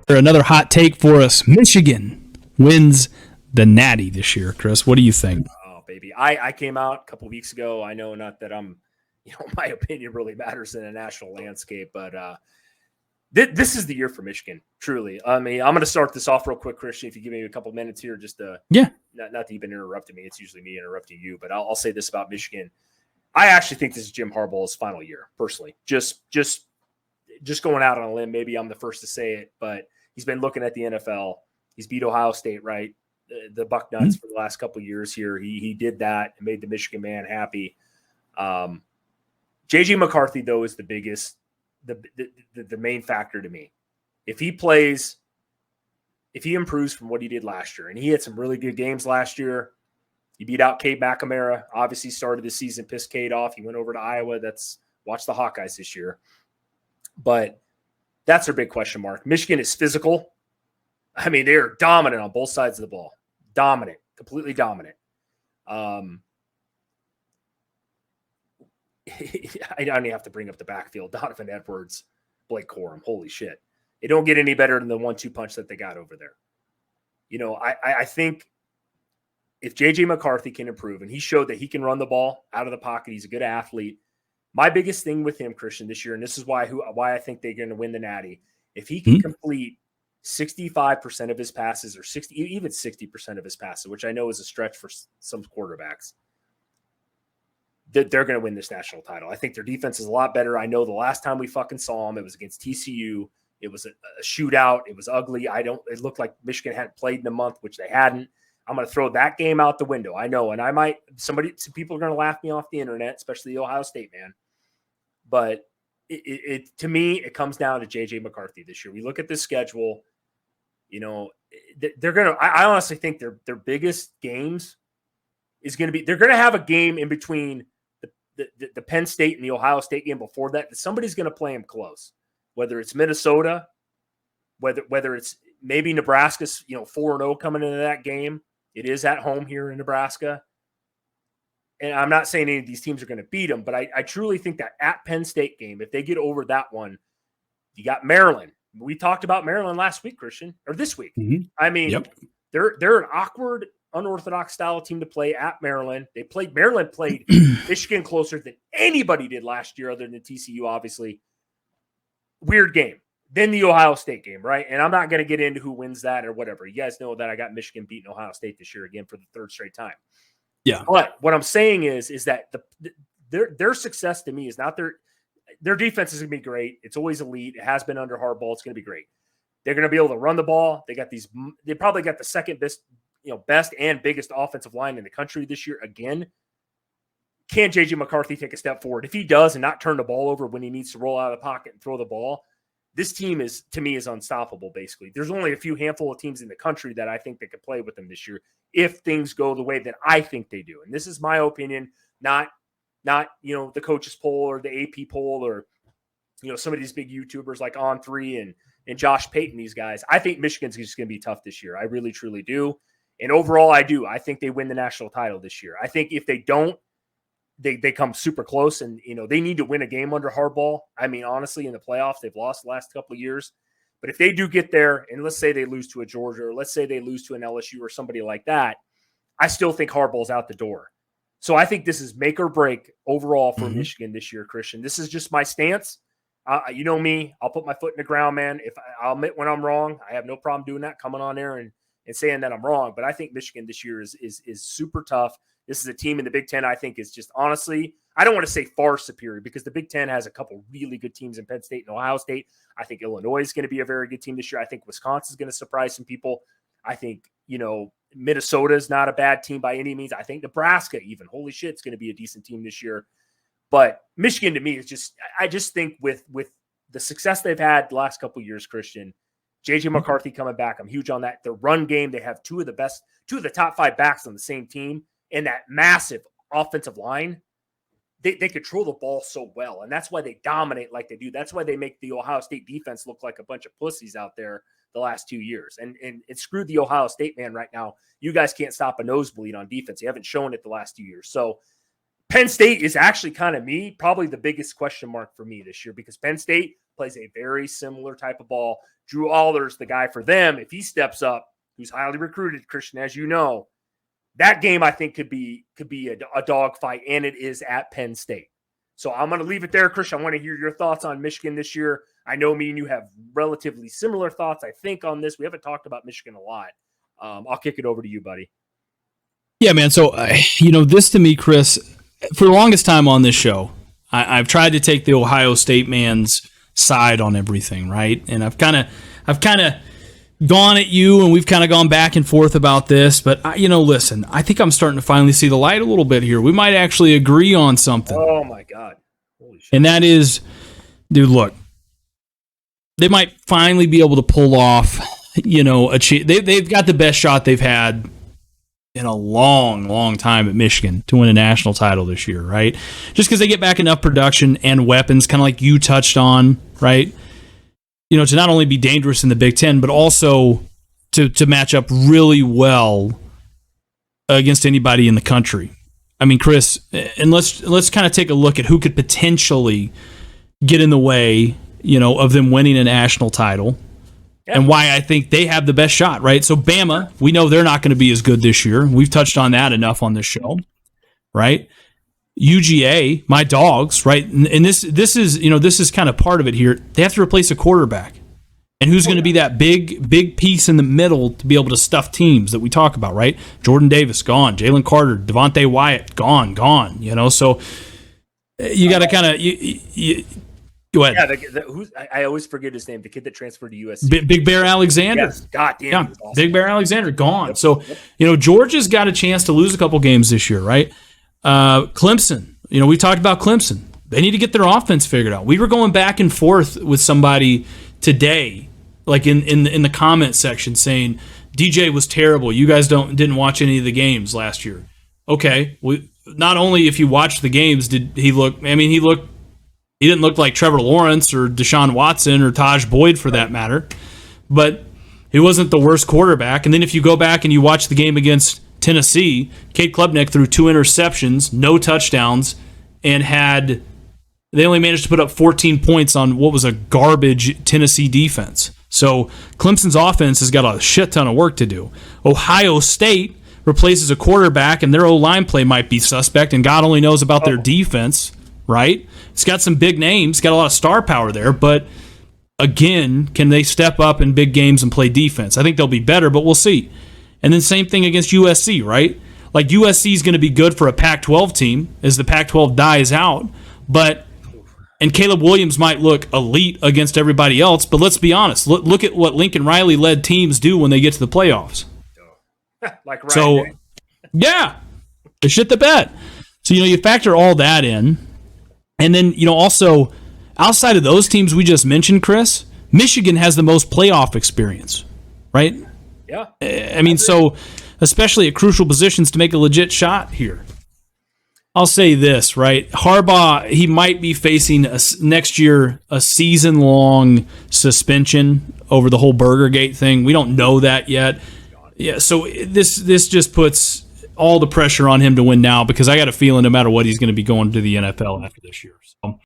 Another hot take for us. Michigan wins the Natty this year. Chris, what do you think? Oh, baby. I came out a couple weeks ago. I know not that my opinion really matters in a national landscape, but this is the year for Michigan, truly. I mean, I'm going to start this off real quick, Christian, if you give me a couple minutes here, just to, not that you've been interrupting me. It's usually me interrupting you, but I'll say this about Michigan. I actually think this is Jim Harbaugh's final year, personally. Just going out on a limb. Maybe I'm the first to say it, but he's been looking at the NFL. He's beat Ohio State, right? The Bucknuts for the last couple of years here. He did that and made the Michigan man happy. J.J. McCarthy, though, is the biggest, the main factor to me. If he improves from what he did last year, and he had some really good games last year. He beat out Cade McNamara. Obviously started the season, pissed Cade off. He went over to Iowa. Watch the Hawkeyes this year. But that's their big question mark. Michigan is physical. I mean, they're dominant on both sides of the ball. Dominant. Completely dominant. I don't even have to bring up the backfield. Donovan Edwards, Blake Corum. Holy shit. It don't get any better than the 1-2 punch that they got over there. I think if J.J. McCarthy can improve, and he showed that he can run the ball out of the pocket, he's a good athlete. My biggest thing with him, Christian, this year, and this is why I think they're going to win the Natty, if he can complete 65% of his passes, or 60% of his passes, which I know is a stretch for some quarterbacks, they're going to win this national title. I think their defense is a lot better. I know the last time we fucking saw them, it was against TCU. It was a shootout. It was ugly. It looked like Michigan hadn't played in a month, which they hadn't. I'm going to throw that game out the window. I know. And some people are going to laugh me off the internet, especially the Ohio State man. But to me, it comes down to J.J. McCarthy this year. We look at this schedule, they're going to, I honestly think their biggest games is going to be, they're going to have a game in between the Penn State and the Ohio State game before that somebody's going to play them close, whether it's Minnesota, whether it's maybe Nebraska's, 4-0 coming into that game. It is at home here in Nebraska. And I'm not saying any of these teams are going to beat them, but I truly think that at Penn State game, if they get over that one, you got Maryland. We talked about Maryland last week, Christian, or this week. Mm-hmm. I mean, they're an awkward, unorthodox style team to play at Maryland. Maryland played Michigan closer than anybody did last year, other than TCU, obviously. Weird game. Then the Ohio State game, right? And I'm not going to get into who wins that or whatever. You guys know that I got Michigan beating Ohio State this year again for the third straight time. Yeah. But what I'm saying is that their success to me is not their defense is going to be great. It's always elite. It has been under Harbaugh. It's going to be great. They're going to be able to run the ball. They probably got the second best, best and biggest offensive line in the country this year again. Can J.J. McCarthy take a step forward? If he does and not turn the ball over when he needs to roll out of the pocket and throw the ball, this team is unstoppable, basically. There's only a few handful of teams in the country that I think that could play with them this year if things go the way that I think they do. And this is my opinion, not the coaches poll or the AP poll or, some of these big YouTubers like On3 and Josh Payton, these guys. I think Michigan's just going to be tough this year. I really, truly do. And overall, I do. I think they win the national title this year. I think if they don't, they come super close, and they need to win a game under Harbaugh. I mean, honestly, in the playoffs, they've lost the last couple of years. But if they do get there, and let's say they lose to a Georgia, or let's say they lose to an LSU or somebody like that, I still think Harbaugh's out the door. So I think this is make or break overall for Michigan this year, Christian. This is just my stance. You know me, I'll put my foot in the ground, man. If I'll admit when I'm wrong, I have no problem doing that, coming on there and saying that I'm wrong. But I think Michigan this year is super tough. This is a team in the Big Ten I think is just honestly, I don't want to say far superior because the Big Ten has a couple really good teams in Penn State and Ohio State. I think Illinois is going to be a very good team this year. I think Wisconsin is going to surprise some people. I think, Minnesota is not a bad team by any means. I think Nebraska even, holy shit, it's going to be a decent team this year. But Michigan to me is I just think with the success they've had the last couple of years, Christian, J.J. McCarthy coming back, I'm huge on that. The run game, they have two of the top 5 backs on the same team. And that massive offensive line, they control the ball so well. And that's why they dominate like they do. That's why they make the Ohio State defense look like a bunch of pussies out there the last 2 years. And it screwed the Ohio State man right now. You guys can't stop a nosebleed on defense. You haven't shown it the last 2 years. So Penn State is actually probably the biggest question mark for me this year because Penn State, plays a very similar type of ball. Drew Alder's the guy for them. If he steps up, who's highly recruited, Christian, as you know, that game I think could be a dog fight, and it is at Penn State. So I'm going to leave it there, Christian. I want to hear your thoughts on Michigan this year. I know me and you have relatively similar thoughts, I think, on this. We haven't talked about Michigan a lot. I'll kick it over to you, buddy. Yeah, man. So, this to me, Chris, for the longest time on this show, I've tried to take the Ohio State man's side on everything, right? And I've kind of gone at you, and we've kind of gone back and forth about this. But, listen, I think I'm starting to finally see the light a little bit here. We might actually agree on something. Oh, my God. Holy shit. And that is, dude, look, they might finally be able to pull off, they've got the best shot they've had in a long, long time at Michigan to win a national title this year, right? Just because they get back enough production and weapons, kind of like you touched on, right? To not only be dangerous in the Big Ten, but also to match up really well against anybody in the country. I mean, Chris, and let's kind of take a look at who could potentially get in the way, of them winning a national title. Yeah. And why I think they have the best shot, right? So Bama, we know they're not going to be as good this year. We've touched on that enough on this show, right? UGA, my dogs, right? And this is kind of part of it here. They have to replace a quarterback. And who's going to be that big piece in the middle to be able to stuff teams that we talk about, right? Jordan Davis, gone. Jalen Carter, Devontae Wyatt, gone. So you got to kind of go ahead. Yeah, I always forget his name. The kid that transferred to USC. Big Bear Alexander. Yes. God damn. Yeah. Awesome. Big Bear Alexander, gone. Yep. So, Georgia's got a chance to lose a couple games this year, right? Clemson, we talked about Clemson. They need to get their offense figured out. We were going back and forth with somebody today, like in the comment section, saying DJ was terrible. You guys didn't watch any of the games last year. Okay, not only if you watched the games did he look. I mean, he didn't look like Trevor Lawrence or Deshaun Watson or Taj Boyd for that matter, but he wasn't the worst quarterback. And then if you go back and you watch the game against Tennessee, Cade Klubnik threw 2 interceptions, no touchdowns, and they only managed to put up 14 points on what was a garbage Tennessee defense. So Clemson's offense has got a shit ton of work to do. Ohio State replaces a quarterback, and their O-line play might be suspect, and God only knows about their defense, right? It's got some big names, got a lot of star power there, but again, can they step up in big games and play defense? I think they'll be better, but we'll see. And then same thing against USC, right? Like USC is going to be good for a Pac-12 team as the Pac-12 dies out, and Caleb Williams might look elite against everybody else, but let's be honest. Look at what Lincoln Riley-led teams do when they get to the playoffs. Like Ryan. So, yeah, they shit the bed. So, you factor all that in. And then, also, outside of those teams we just mentioned, Chris, Michigan has the most playoff experience, right? Yeah. I mean, so, especially at crucial positions to make a legit shot here. I'll say this, right? Harbaugh, he might be facing next year a season-long suspension over the whole Burgergate thing. We don't know that yet. Yeah, so this just puts all the pressure on him to win now because I got a feeling no matter what, he's going to be going to the NFL after this year. So